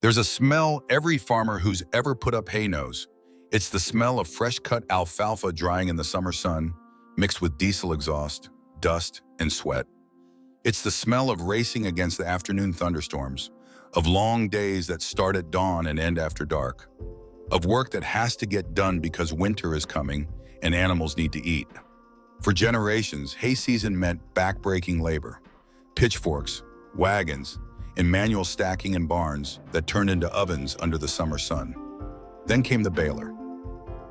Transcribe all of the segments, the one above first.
There's a smell every farmer who's ever put up hay knows. It's the smell of fresh-cut alfalfa drying in the summer sun, mixed with diesel exhaust, dust, and sweat. It's the smell of racing against the afternoon thunderstorms, of long days that start at dawn and end after dark, of work that has to get done because winter is coming and animals need to eat. For generations, hay season meant back-breaking labor, pitchforks, wagons, and manual stacking in barns that turned into ovens under the summer sun. Then came the baler.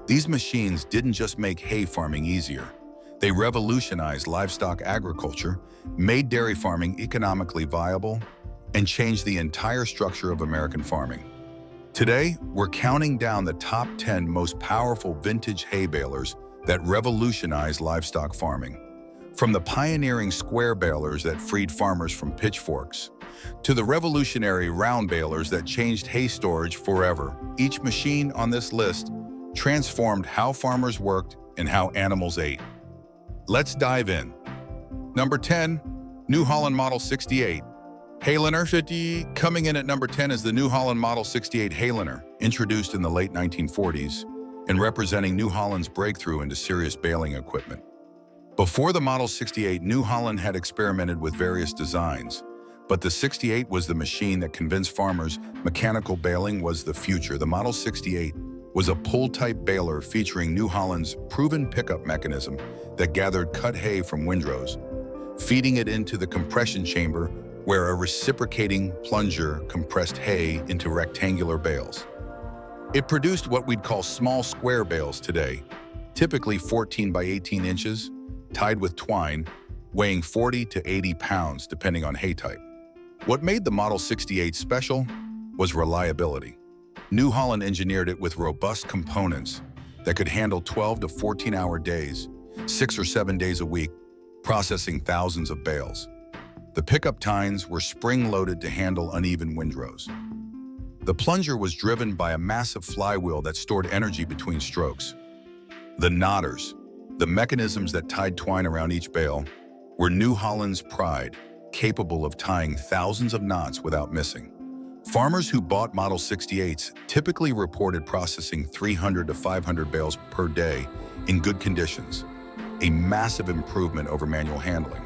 These machines didn't just make hay farming easier. They revolutionized livestock agriculture, made dairy farming economically viable, and changed the entire structure of American farming. Today, we're counting down the top 10 most powerful vintage hay balers that revolutionized livestock farming. From the pioneering square balers that freed farmers from pitchforks, to the revolutionary round balers that changed hay storage forever, each machine on this list transformed how farmers worked and how animals ate. Let's dive in. Number 10, New Holland Model 68. Hayliner. Coming in at number 10 is the New Holland Model 68 Hayliner, introduced in the late 1940s and representing New Holland's breakthrough into serious baling equipment. Before the Model 68, New Holland had experimented with various designs, but the 68 was the machine that convinced farmers mechanical baling was the future. The Model 68 was a pull-type baler featuring New Holland's proven pickup mechanism that gathered cut hay from windrows, feeding it into the compression chamber where a reciprocating plunger compressed hay into rectangular bales. It produced what we'd call small square bales today, typically 14 by 18 inches, tied with twine, weighing 40 to 80 pounds depending on hay type. What made the Model 68 special was reliability. New Holland engineered it with robust components that could handle 12 to 14-hour days, 6 or 7 days a week, processing thousands of bales. The pickup tines were spring-loaded to handle uneven windrows. The plunger was driven by a massive flywheel that stored energy between strokes. The knotters, the mechanisms that tied twine around each bale, were New Holland's pride, capable of tying thousands of knots without missing. Farmers who bought Model 68s typically reported processing 300 to 500 bales per day in good conditions, a massive improvement over manual handling.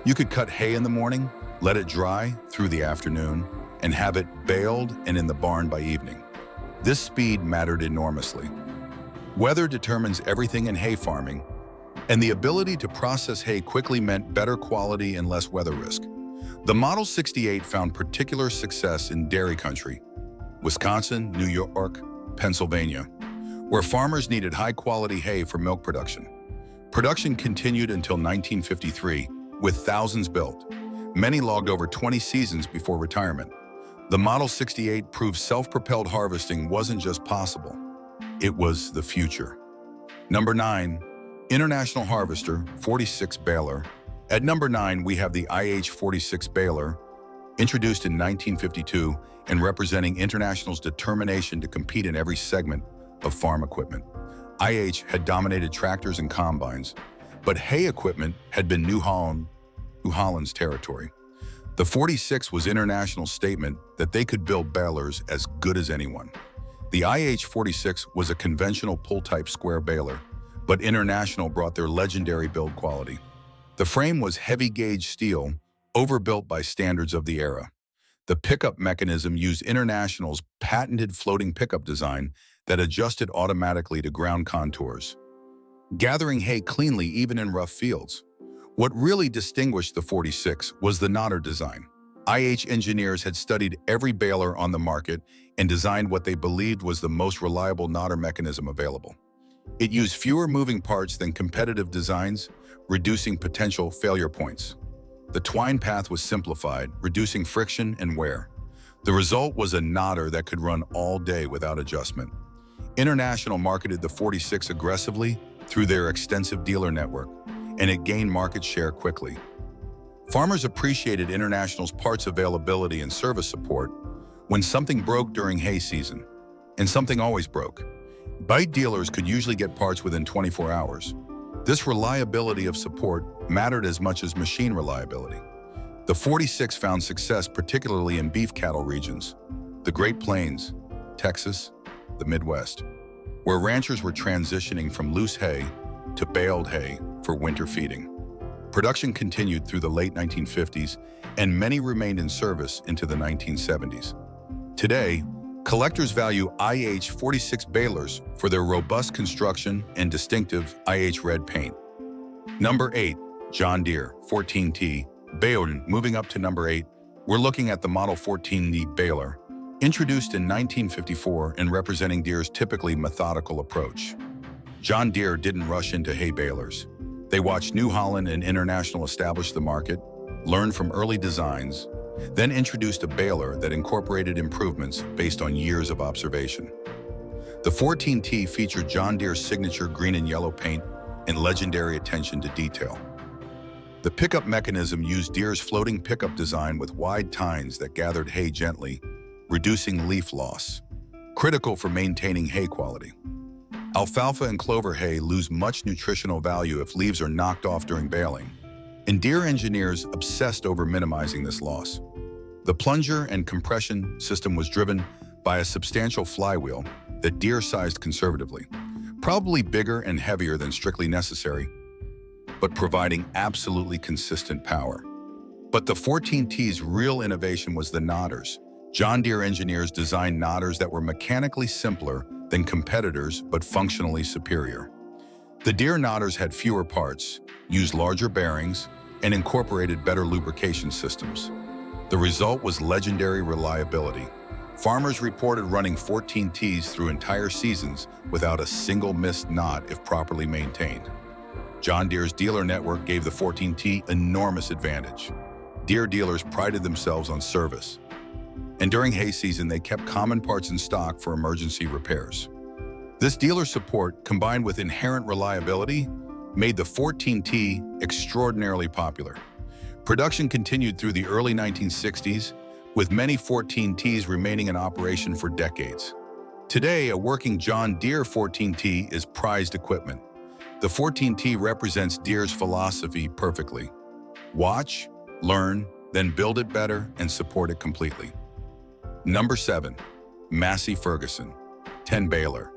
You could cut hay in the morning, let it dry through the afternoon, and have it baled and in the barn by evening. This speed mattered enormously. Weather determines everything in hay farming, and the ability to process hay quickly meant better quality and less weather risk. The Model 68 found particular success in dairy country, Wisconsin, New York, Pennsylvania, where farmers needed high-quality hay for milk production. Production continued until 1953, with thousands built. Many logged over 20 seasons before retirement. The Model 68 proved self-propelled harvesting wasn't just possible, it was the future. Number 9, International Harvester 46 Baler. At number 9, we have the IH-46 baler, introduced in 1952 and representing International's determination to compete in every segment of farm equipment. IH had dominated tractors and combines, but hay equipment had been New Holland's territory. The 46 was International's statement that they could build balers as good as anyone. The IH-46 was a conventional pull-type square baler, but International brought their legendary build quality. The frame was heavy-gauge steel, overbuilt by standards of the era. The pickup mechanism used International's patented floating pickup design that adjusted automatically to ground contours, gathering hay cleanly even in rough fields. What really distinguished the 46 was the knotter design. IH engineers had studied every baler on the market and designed what they believed was the most reliable knotter mechanism available. It used fewer moving parts than competitive designs, reducing potential failure points. The twine path was simplified, reducing friction and wear. The result was a knotter that could run all day without adjustment. International marketed the 46 aggressively through their extensive dealer network, and it gained market share quickly. Farmers appreciated International's parts availability and service support when something broke during hay season, and something always broke. Bite dealers could usually get parts within 24 hours. This reliability of support mattered as much as machine reliability. The 46 found success particularly in beef cattle regions, The Great Plains, Texas, the Midwest, where ranchers were transitioning from loose hay to baled hay for winter feeding. Production continued through the late 1950s, and many remained in service into the 1970s. Today, collectors value IH-46 balers for their robust construction and distinctive IH red paint. Number 8. John Deere 14T Baler. Moving up to number 8, we're looking at the Model 14T baler, introduced in 1954 and representing Deere's typically methodical approach. John Deere didn't rush into hay balers. They watched New Holland and International establish the market, learned from early designs, then introduced a baler that incorporated improvements based on years of observation. The 14T featured John Deere's signature green and yellow paint and legendary attention to detail. The pickup mechanism used Deere's floating pickup design with wide tines that gathered hay gently, reducing leaf loss, critical for maintaining hay quality. Alfalfa and clover hay lose much nutritional value if leaves are knocked off during baling, and Deere engineers obsessed over minimizing this loss. The plunger and compression system was driven by a substantial flywheel that Deere sized conservatively, probably bigger and heavier than strictly necessary, but providing absolutely consistent power. But the 14T's real innovation was the knotters. John Deere engineers designed knotters that were mechanically simpler than competitors but functionally superior. The Deere knotters had fewer parts, used larger bearings, and incorporated better lubrication systems. The result was legendary reliability. Farmers reported running 14Ts through entire seasons without a single missed knot if properly maintained. John Deere's dealer network gave the 14T enormous advantage. Deere dealers prided themselves on service, and during hay season they kept common parts in stock for emergency repairs. This dealer support, combined with inherent reliability, made the 14T extraordinarily popular. Production continued through the early 1960s, with many 14Ts remaining in operation for decades. Today, a working John Deere 14T is prized equipment. The 14T represents Deere's philosophy perfectly. Watch, learn, then build it better and support it completely. Number 7. Massey Ferguson 10 baler.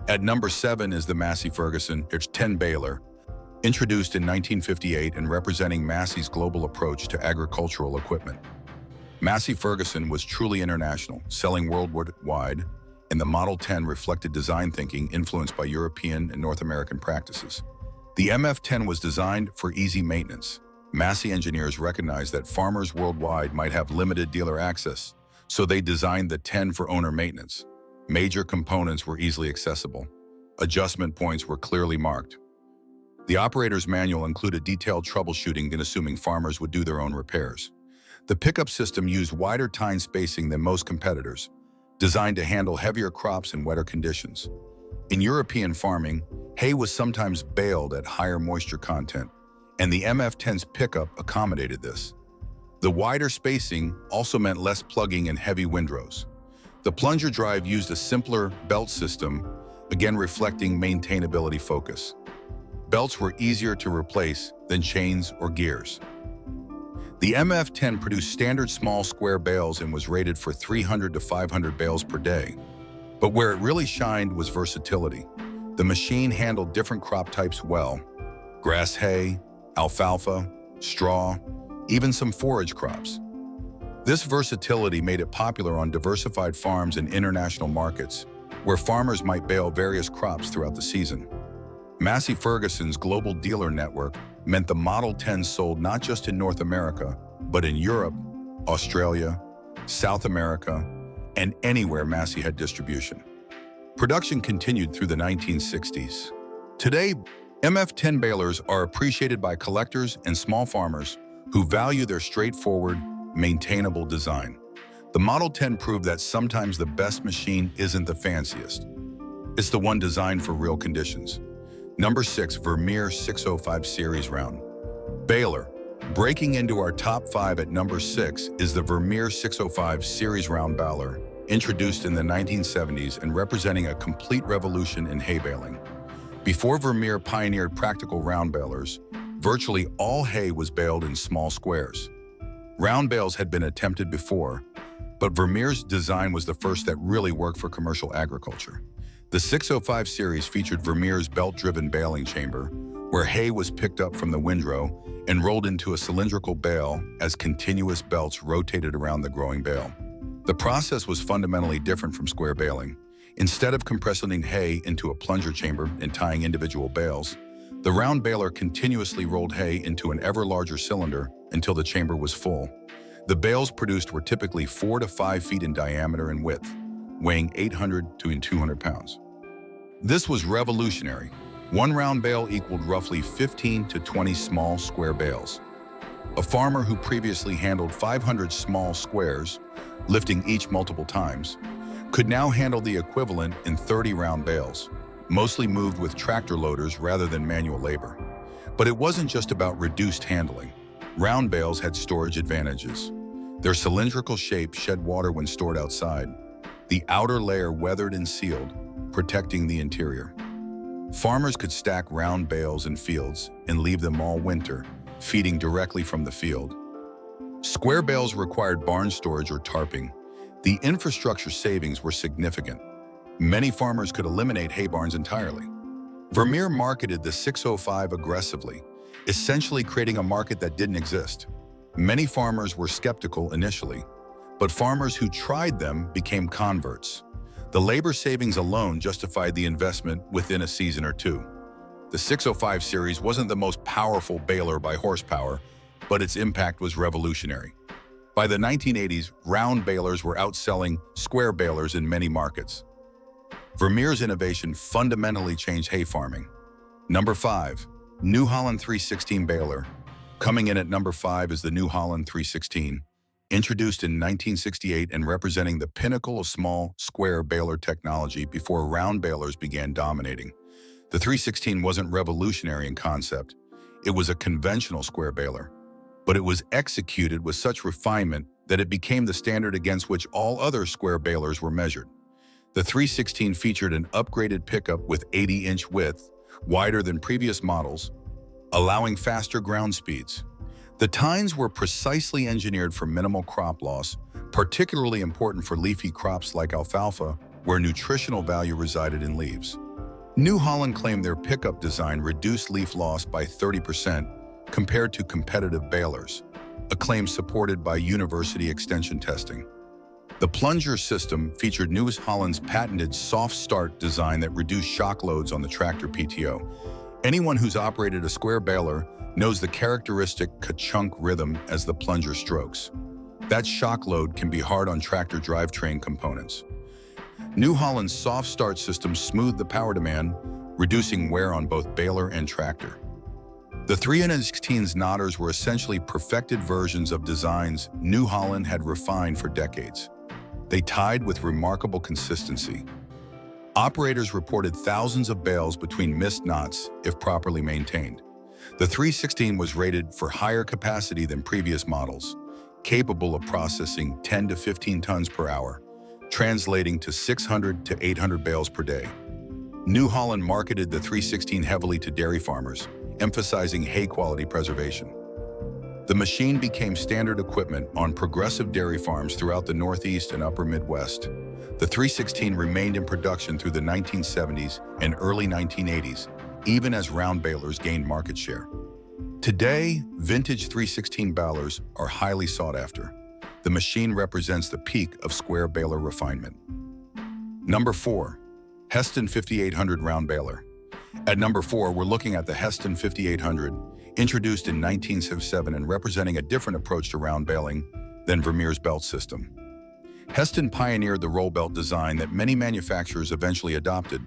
At number 7 is the Massey Ferguson 10 baler, introduced in 1958 and representing Massey's global approach to agricultural equipment. Massey Ferguson was truly international, selling worldwide, and the Model 10 reflected design thinking influenced by European and North American practices. The MF10 was designed for easy maintenance. Massey engineers recognized that farmers worldwide might have limited dealer access, so they designed the 10 for owner maintenance. Major components were easily accessible. Adjustment points were clearly marked. The operator's manual included detailed troubleshooting and assuming farmers would do their own repairs. The pickup system used wider tine spacing than most competitors, designed to handle heavier crops in wetter conditions. In European farming, hay was sometimes baled at higher moisture content, and the MF10's pickup accommodated this. The wider spacing also meant less plugging and heavy windrows. The plunger drive used a simpler belt system, again reflecting maintainability focus. Belts were easier to replace than chains or gears. The MF10 produced standard small square bales and was rated for 300 to 500 bales per day. But where it really shined was versatility. The machine handled different crop types well: grass hay, alfalfa, straw, even some forage crops. This versatility made it popular on diversified farms in international markets, where farmers might bale various crops throughout the season. Massey Ferguson's global dealer network meant the Model 10 sold not just in North America, but in Europe, Australia, South America, and anywhere Massey had distribution. Production continued through the 1960s. Today, MF10 balers are appreciated by collectors and small farmers who value their straightforward, maintainable design. The Model 10 proved that sometimes the best machine isn't the fanciest. It's the one designed for real conditions. Number 6, Vermeer 605 Series Round Baler. Breaking into our top 5 at number 6 is the Vermeer 605 Series Round Baler, introduced in the 1970s and representing a complete revolution in hay baling. Before Vermeer pioneered practical round balers, virtually all hay was baled in small squares. Round bales had been attempted before, But Vermeer's design was the first that really worked for commercial agriculture. The 605 series featured Vermeer's belt-driven baling chamber, where hay was picked up from the windrow and rolled into a cylindrical bale as continuous belts rotated around the growing bale. The process was fundamentally different from square baling. Instead of compressing hay into a plunger chamber and tying individual bales, the round baler continuously rolled hay into an ever larger cylinder until the chamber was full. The bales produced were typically 4 to 5 feet in diameter and width, weighing 800 to 200 pounds. This was revolutionary. One round bale equaled roughly 15 to 20 small square bales. A farmer who previously handled 500 small squares, lifting each multiple times, could now handle the equivalent in 30 round bales, mostly moved with tractor loaders rather than manual labor. But it wasn't just about reduced handling. Round bales had storage advantages. Their cylindrical shape shed water when stored outside. The outer layer weathered and sealed, protecting the interior. Farmers could stack round bales in fields and leave them all winter, feeding directly from the field. Square bales required barn storage or tarping. The infrastructure savings were significant. Many farmers could eliminate hay barns entirely. Vermeer marketed the 605 aggressively, essentially creating a market that didn't exist. Many farmers were skeptical initially, but farmers who tried them became converts. The labor savings alone justified the investment within a season or two. The 605 series wasn't the most powerful baler by horsepower, but its impact was revolutionary. By the 1980s, round balers were outselling square balers in many markets. Vermeer's innovation fundamentally changed hay farming. Number 5. New Holland 316 baler. Coming in at number 5 is the New Holland 316. Introduced in 1968 and representing the pinnacle of small, square baler technology before round balers began dominating. The 316 wasn't revolutionary in concept. It was a conventional square baler, but it was executed with such refinement that it became the standard against which all other square balers were measured. The 316 featured an upgraded pickup with 80-inch width, wider than previous models, allowing faster ground speeds. The tines were precisely engineered for minimal crop loss, particularly important for leafy crops like alfalfa, where nutritional value resided in leaves. New Holland claimed their pickup design reduced leaf loss by 30% compared to competitive balers, a claim supported by university extension testing. The plunger system featured New Holland's patented soft start design that reduced shock loads on the tractor PTO. Anyone who's operated a square baler knows the characteristic ka-chunk rhythm as the plunger strokes. That shock load can be hard on tractor drivetrain components. New Holland's soft start system smoothed the power demand, reducing wear on both baler and tractor. The 316's knotters were essentially perfected versions of designs New Holland had refined for decades. They tied with remarkable consistency. Operators reported thousands of bales between missed knots if properly maintained. The 316 was rated for higher capacity than previous models, capable of processing 10 to 15 tons per hour, translating to 600 to 800 bales per day. New Holland marketed the 316 heavily to dairy farmers, emphasizing hay quality preservation. The machine became standard equipment on progressive dairy farms throughout the Northeast and Upper Midwest. The 316 remained in production through the 1970s and early 1980s, even as round balers gained market share. Today, vintage 316 balers are highly sought after. The machine represents the peak of square baler refinement. Number 4. Heston 5800 round baler. At number 4, we're looking at the Heston 5800, introduced in 1977 and representing a different approach to round baling than Vermeer's belt system. Heston pioneered the roll belt design that many manufacturers eventually adopted,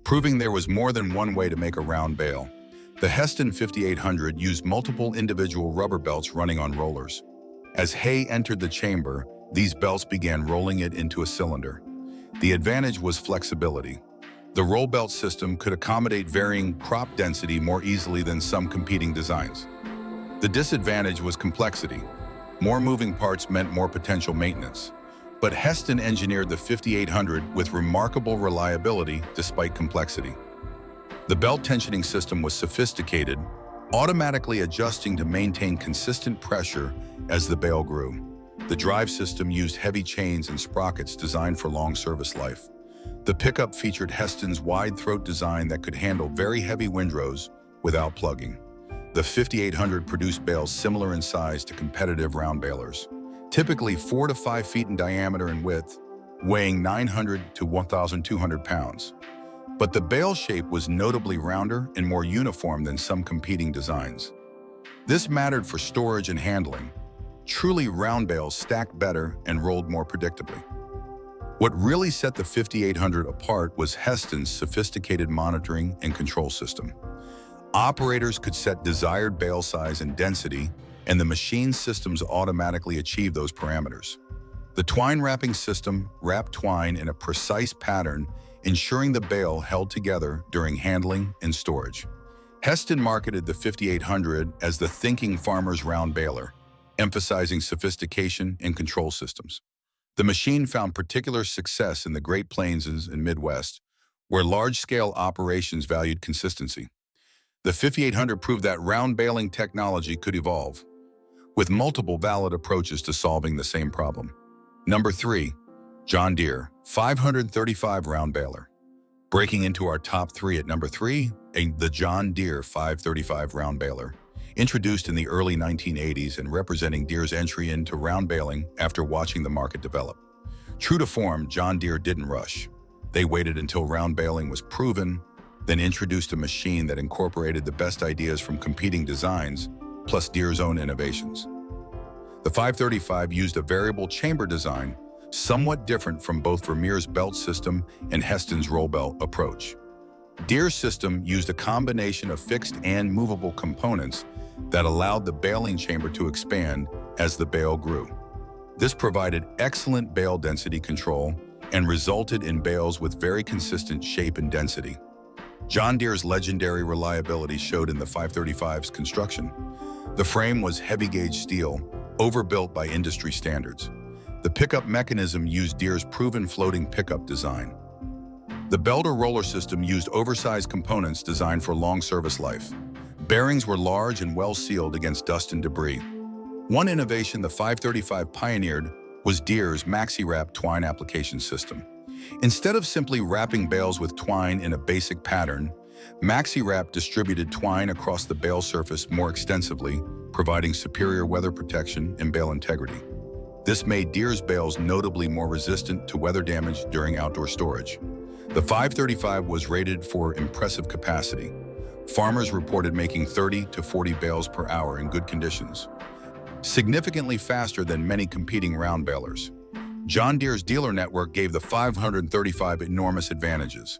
proving there was more than one way to make a round bale. The Heston 5800 used multiple individual rubber belts running on rollers. As hay entered the chamber, these belts began rolling it into a cylinder. The advantage was flexibility. The roll belt system could accommodate varying crop density more easily than some competing designs. The disadvantage was complexity. More moving parts meant more potential maintenance. But Heston engineered the 5800 with remarkable reliability despite complexity. The belt tensioning system was sophisticated, automatically adjusting to maintain consistent pressure as the bale grew. The drive system used heavy chains and sprockets designed for long service life. The pickup featured Heston's wide throat design that could handle very heavy windrows without plugging. The 5800 produced bales similar in size to competitive round balers, typically 4 to 5 feet in diameter and width, weighing 900 to 1,200 pounds. But the bale shape was notably rounder and more uniform than some competing designs. This mattered for storage and handling. Truly round bales stacked better and rolled more predictably. What really set the 5800 apart was Heston's sophisticated monitoring and control system. Operators could set desired bale size and density, and the machine systems automatically achieved those parameters. The twine wrapping system wrapped twine in a precise pattern, ensuring the bale held together during handling and storage. Heston marketed the 5800 as the thinking farmer's round baler, emphasizing sophistication and control systems. The machine found particular success in the Great Plains and Midwest, where large-scale operations valued consistency. The 5800 proved that round baling technology could evolve, with multiple valid approaches to solving the same problem. Number 3. John Deere 535 round baler. Breaking into our top 3 at number 3, the John Deere 535 round baler. Introduced in the early 1980s and representing Deere's entry into round baling after watching the market develop. True to form, John Deere didn't rush. They waited until round baling was proven, then introduced a machine that incorporated the best ideas from competing designs, plus Deere's own innovations. The 535 used a variable chamber design, somewhat different from both Vermeer's belt system and Heston's roll belt approach. Deere's system used a combination of fixed and movable components that allowed the baling chamber to expand as the bale grew. This provided excellent bale density control and resulted in bales with very consistent shape and density. John Deere's legendary reliability showed in the 535's construction. The frame was heavy-gauge steel, overbuilt by industry standards. The pickup mechanism used Deere's proven floating pickup design. The belt or roller system used oversized components designed for long service life. Bearings were large and well sealed against dust and debris. One innovation the 535 pioneered was Deere's MaxiWrap twine application system. Instead of simply wrapping bales with twine in a basic pattern, MaxiWrap distributed twine across the bale surface more extensively, providing superior weather protection and bale integrity. This made Deere's bales notably more resistant to weather damage during outdoor storage. The 535 was rated for impressive capacity. Farmers reported making 30 to 40 bales per hour in good conditions, significantly faster than many competing round balers. John Deere's dealer network gave the 535 enormous advantages.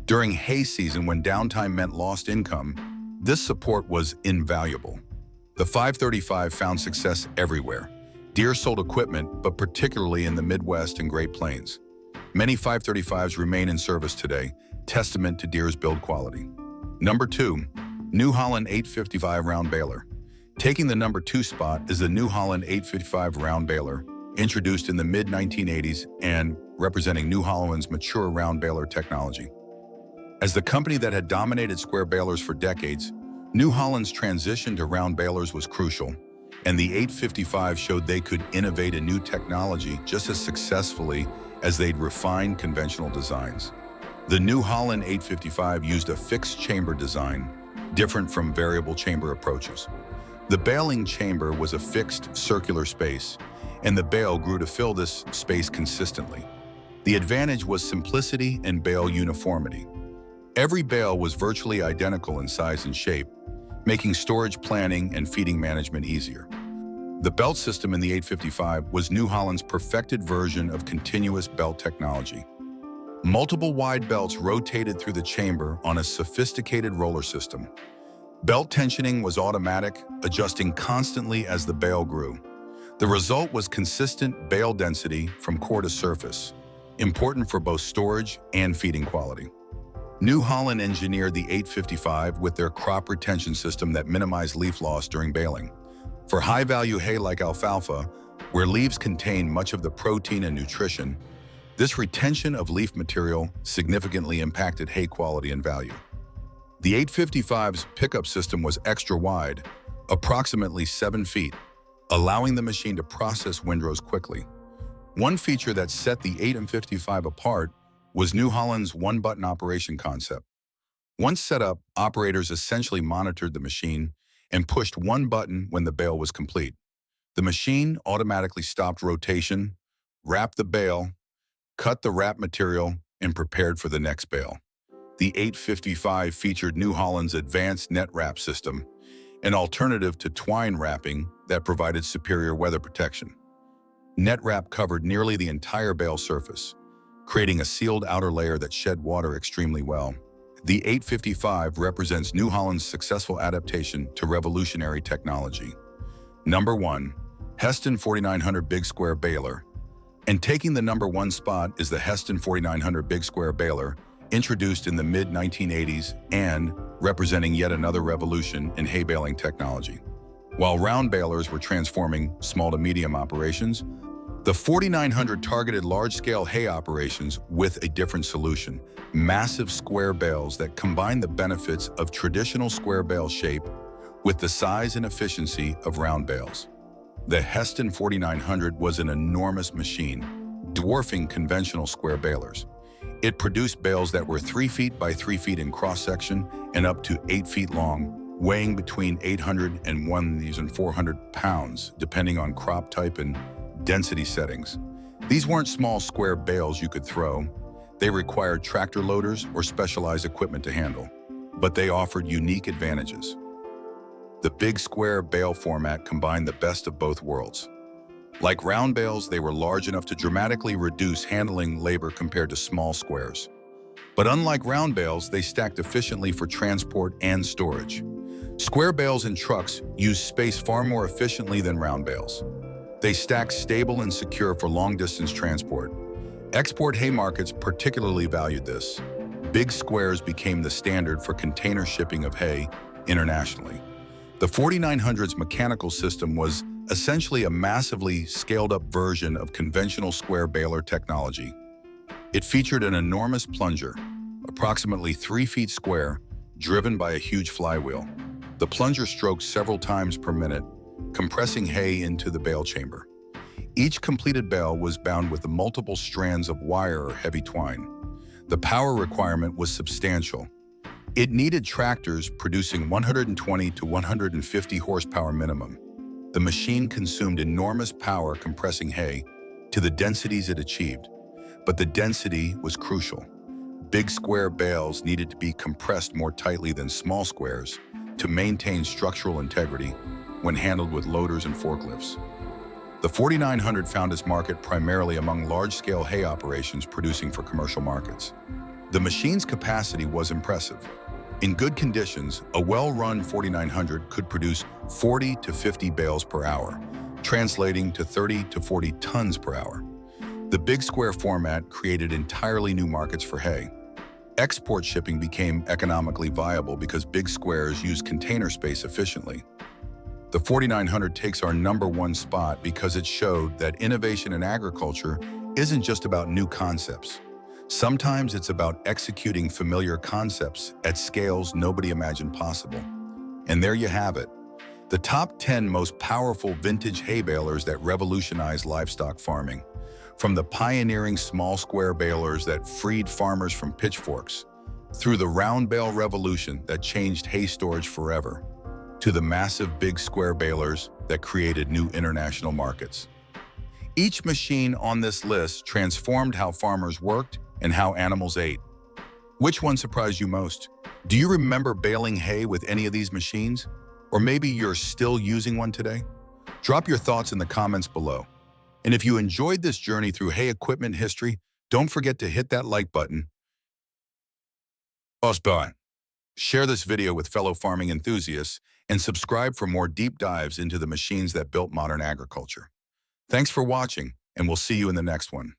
During hay season, when downtime meant lost income, this support was invaluable. The 535 found success everywhere. Deere sold equipment, but particularly in the Midwest and Great Plains. Many 535s remain in service today, testament to Deere's build quality. Number 2, New Holland 855 round baler. Taking the number 2 spot is the New Holland 855 round baler, introduced in the mid-1980s and representing New Holland's mature round baler technology. As the company that had dominated square balers for decades, New Holland's transition to round balers was crucial, and the 855 showed they could innovate a new technology just as successfully as they'd refined conventional designs. The New Holland 855 used a fixed chamber design, different from variable chamber approaches. The baling chamber was a fixed circular space, and the bale grew to fill this space consistently. The advantage was simplicity and bale uniformity. Every bale was virtually identical in size and shape, making storage planning and feeding management easier. The belt system in the 855 was New Holland's perfected version of continuous belt technology. Multiple wide belts rotated through the chamber on a sophisticated roller system. Belt tensioning was automatic, adjusting constantly as the bale grew. The result was consistent bale density from core to surface, important for both storage and feeding quality. New Holland engineered the 855 with their crop retention system that minimized leaf loss during baling. For high-value hay like alfalfa, where leaves contain much of the protein and nutrition, this retention of leaf material significantly impacted hay quality and value. The 855's pickup system was extra wide, approximately 7 feet, allowing the machine to process windrows quickly. One feature that set the 8 and 55 apart was New Holland's one-button operation concept. Once set up, operators essentially monitored the machine and pushed one button when the bale was complete. The machine automatically stopped rotation, wrapped the bale, cut the wrap material, and prepared for the next bale. The 855 featured New Holland's advanced net wrap system, an alternative to twine wrapping that provided superior weather protection. Net wrap covered nearly the entire bale surface, creating a sealed outer layer that shed water extremely well. The 855 represents New Holland's successful adaptation to revolutionary technology. Number 1. Heston 4900 Big Square Baler. And taking the number 1 spot is the Heston 4900 Big Square Baler, introduced in the mid-1980s and representing yet another revolution in hay baling technology. While round balers were transforming small to medium operations, the 4900 targeted large-scale hay operations with a different solution: massive square bales that combine the benefits of traditional square bale shape with the size and efficiency of round bales. The Heston 4900 was an enormous machine, dwarfing conventional square balers. It produced bales that were 3 feet by 3 feet in cross-section and up to 8 feet long, weighing between 800 and 1,400 pounds, depending on crop type and density settings. These weren't small square bales you could throw. They required tractor loaders or specialized equipment to handle, but they offered unique advantages. The big square bale format combined the best of both worlds. Like round bales, they were large enough to dramatically reduce handling labor compared to small squares. But unlike round bales, they stacked efficiently for transport and storage. Square bales and trucks use space far more efficiently than round bales. They stack stable and secure for long-distance transport. Export hay markets particularly valued this. Big squares became the standard for container shipping of hay internationally. The 4900's mechanical system was essentially a massively scaled-up version of conventional square baler technology. It featured an enormous plunger, approximately 3 feet square, driven by a huge flywheel. The plunger stroked several times per minute, compressing hay into the bale chamber. Each completed bale was bound with multiple strands of wire or heavy twine. The power requirement was substantial. It needed tractors producing 120 to 150 horsepower minimum. The machine consumed enormous power compressing hay to the densities it achieved, but the density was crucial. Big square bales needed to be compressed more tightly than small squares to maintain structural integrity when handled with loaders and forklifts. The 4900 found its market primarily among large-scale hay operations producing for commercial markets. The machine's capacity was impressive. In good conditions, a well-run 4900 could produce 40 to 50 bales per hour, translating to 30 to 40 tons per hour. The big square format created entirely new markets for hay. Export shipping became economically viable because big squares use container space efficiently. The 4900 takes our number 1 spot because it showed that innovation in agriculture isn't just about new concepts. Sometimes it's about executing familiar concepts at scales nobody imagined possible. And there you have it, the top 10 most powerful vintage hay balers that revolutionized livestock farming. From the pioneering small square balers that freed farmers from pitchforks, through the round bale revolution that changed hay storage forever, to the massive big square balers that created new international markets. Each machine on this list transformed how farmers worked and how animals ate. Which one surprised you most? Do you remember baling hay with any of these machines? Or maybe you're still using one today? Drop your thoughts in the comments below. And if you enjoyed this journey through hay equipment history, don't forget to hit that like button. Share this video with fellow farming enthusiasts and subscribe for more deep dives into the machines that built modern agriculture. Thanks for watching, and we'll see you in the next one.